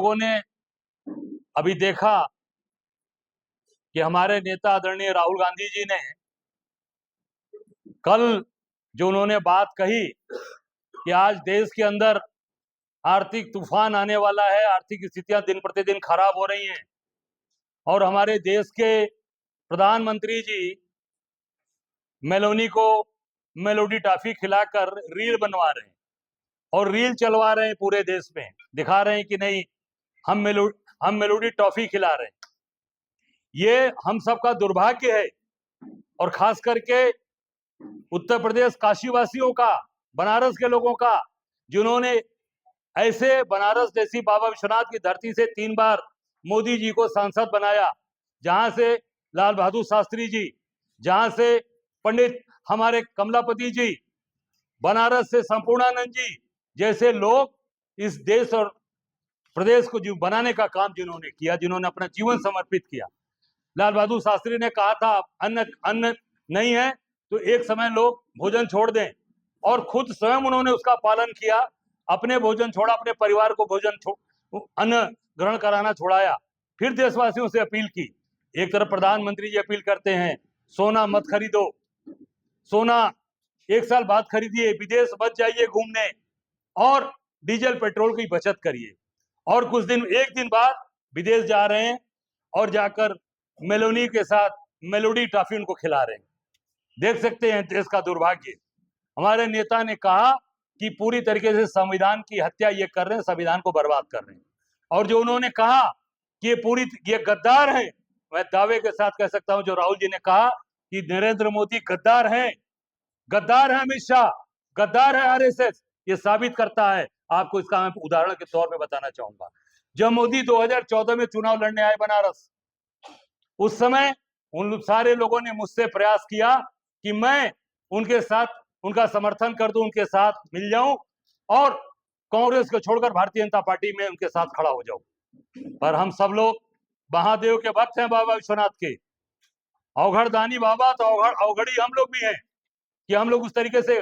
लोगों ने अभी देखा कि हमारे नेता आदरणीय राहुल गांधी जी ने कल जो उन्होंने बात कही कि आज देश के अंदर आर्थिक तूफान आने वाला है, आर्थिक स्थितियां दिन प्रतिदिन खराब हो रही हैं और हमारे देश के प्रधानमंत्री जी मेलोनी को मेलोडी टॉफी खिलाकर रील बनवा रहे हैं और रील चलवा रहे हैं, पूरे देश में दिखा रहे हैं कि नहीं हम मेलोडी टॉफी खिला रहे हैं। ये हम सबका दुर्भाग्य है और खास करके उत्तर प्रदेश काशीवासियों का, बनारस के लोगों का, जिन्होंने ऐसे बनारस जैसी बाबा विश्वनाथ की धरती से 3 बार मोदी जी को सांसद बनाया, जहां से लाल बहादुर शास्त्री जी, जहां से पंडित हमारे कमलापति जी, बनारस से संपूर्णानंद जी जैसे लोग इस देश और प्रदेश को जो बनाने का काम जिन्होंने किया, जिन्होंने अपना जीवन समर्पित किया। लाल बहादुर शास्त्री ने कहा था अन्न अन्न नहीं है तो एक समय लोग भोजन छोड़ दें, और खुद स्वयं उन्होंने उसका पालन किया, अपने भोजन छोड़ा, अपने परिवार को अन्न ग्रहण कराना छोड़ाया। फिर देशवासियों से अपील की, एक तरफ प्रधानमंत्री जी अपील करते हैं सोना मत खरीदो, सोना 1 साल बाद खरीदिए, विदेश मत जाइए घूमने और डीजल पेट्रोल की बचत करिए, और कुछ दिन, एक दिन बाद विदेश जा रहे हैं और जाकर मेलोनी के साथ मेलोडी टॉफी उनको खिला रहे हैं। देख सकते हैं देश का दुर्भाग्य। हमारे नेता ने कहा कि पूरी तरीके से संविधान की हत्या ये कर रहे हैं, संविधान को बर्बाद कर रहे हैं, और जो उन्होंने कहा कि ये गद्दार हैं, मैं दावे के साथ कह सकता हूं जो राहुल जी ने कहा कि नरेंद्र मोदी गद्दार हैं, गद्दार है अमित शाह, गद्दार है आरएसएस, ये साबित करता है। आपको इसका मैं उदाहरण के तौर पे बताना चाहूंगा। जब मोदी 2014 में चुनाव लड़ने आए बनारस, उस समय उन सारे लोगों ने मुझसे प्रयास किया कि मैं उनके साथ उनका समर्थन कर दूं, उनके साथ मिल जाऊं और कांग्रेस को छोड़कर भारतीय जनता पार्टी में उनके साथ खड़ा हो जाऊं। पर हम सब लोग महादेव के भक्त हैं, बाबा विश्वनाथ के, अवघड़ दानी बाबा, तो अवघड़ी हम लोग भी हैं कि हम लोग उस तरीके से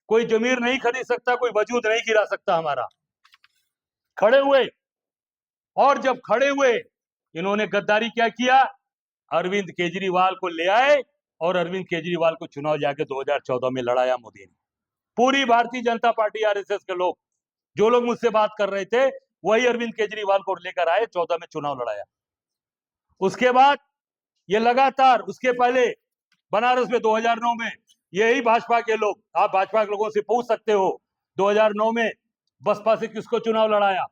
कोई जमीर नहीं खरीद सकता, कोई वजूद नहीं गिरा सकता हमारा। खड़े हुए, और जब खड़े हुए इन्होंने गद्दारी क्या किया, अरविंद केजरीवाल को ले आए और अरविंद केजरीवाल को चुनाव जाके 2014 में लड़ाया मोदी ने। पूरी भारतीय जनता पार्टी, आरएसएस के लोग, जो लोग मुझसे बात कर रहे थे, वही अरविंद केजरीवाल को लेकर आए, 14 में चुनाव लड़ाया। उसके बाद ये लगातार, उसके पहले बनारस में 2009 में यही भाजपा के लोग, आप भाजपा के लोगों से पूछ सकते हो 2009 में बसपा से किसको चुनाव लड़ाया,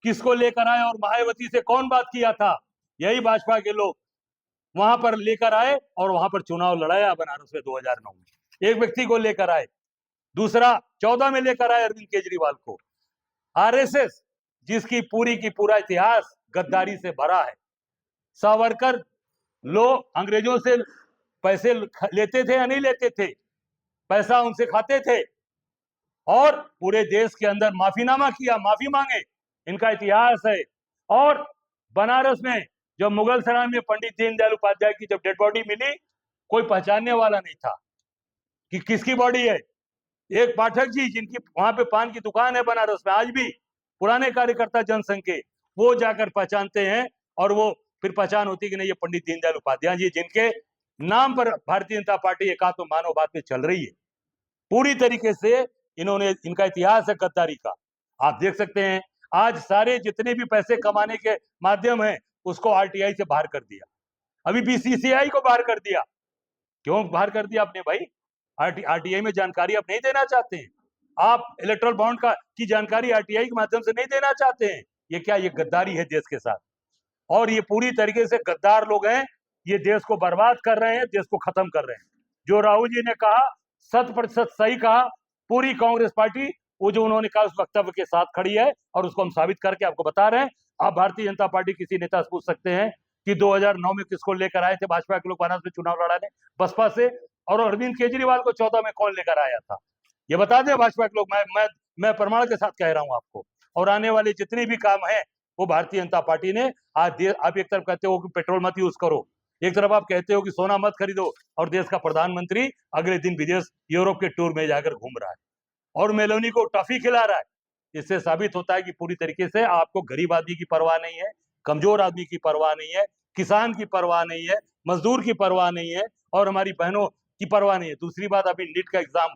किसको लेकर आए और मायावती से कौन बात किया था, यही भाजपा के लोग वहां पर लेकर आए और वहां पर चुनाव लड़ाया बनारस में 2009 में। एक व्यक्ति को लेकर आए, दूसरा 14 में लेकर आए अरविंद केजरीवाल को। आरएसएस जिसकी पूरी की पूरा इतिहास गद्दारी से भरा है। सावरकर लोग अंग्रेजों से पैसे लेते थे या नहीं लेते थे, पैसा उनसे खाते थे और पूरे देश के अंदर माफीनामा किया, माफी मांगे, इनका इतिहास है। और बनारस में जब मुगल सराय में पंडित दीनदयाल उपाध्याय की जब डेड बॉडी मिली, कोई पहचानने वाला नहीं था कि किसकी बॉडी है। एक पाठक जी, जिनकी वहां पे पान की दुकान है बनारस में, आज भी पुराने कार्यकर्ता जनसंघ के, वो जाकर पहचानते हैं और वो फिर पहचान होती कि नहीं ये पंडित दीनदयाल उपाध्याय जी, जिनके नाम पर भारतीय जनता पार्टी एकात्म मानववाद में चल रही है। पूरी तरीके से इनका इतिहास है गद्दारी का। आप देख सकते हैं आज सारे जितने भी पैसे कमाने के माध्यम है उसको आरटीआई से बाहर कर दिया, अभी बीसीसीआई को बाहर कर दिया। क्यों बाहर कर दिया आपने भाई? आरटीआई में जानकारी आप नहीं देना चाहते हैं, आप इलेक्ट्रल बॉन्ड की जानकारी आरटीआई के माध्यम से नहीं देना चाहते हैं। ये क्या, ये गद्दारी है देश के साथ, और ये पूरी तरीके से गद्दार लोग हैं, ये देश को बर्बाद कर रहे हैं, देश को खत्म कर रहे हैं। जो राहुल जी ने कहा 100% सही कहा, पूरी कांग्रेस पार्टी वो जो उन्होंने कहा उस वक्तव्य के साथ खड़ी है और उसको हम साबित करके आपको बता रहे हैं। आप भारतीय जनता पार्टी किसी नेता से पूछ सकते हैं कि 2009 में किसको लेकर आए थे भाजपा के लोग बनारस में चुनाव लड़ाने, बसपा से, और अरविंद केजरीवाल को 14 में कौन लेकर आया था, ये बता दें भाजपा के लोग। मैं प्रमाण के साथ कह रहा हूं आपको। और आने वाले जितने भी काम है वो भारतीय जनता पार्टी ने आज आप एक तरफ कहते हो कि पेट्रोल मत यूज करो, एक तरफ आप कहते हो कि सोना मत खरीदो, और देश का प्रधानमंत्री अगले दिन विदेश यूरोप के टूर में जाकर घूम रहा है और मेलोनी को टॉफी खिला रहा है। इससे साबित होता है कि पूरी तरीके से आपको गरीब आदमी की परवाह नहीं है, कमजोर आदमी की परवाह नहीं है, किसान की परवाह नहीं है, मजदूर की परवाह नहीं है और हमारी बहनों की परवाह नहीं है। दूसरी बात, अभी नीट का एग्जाम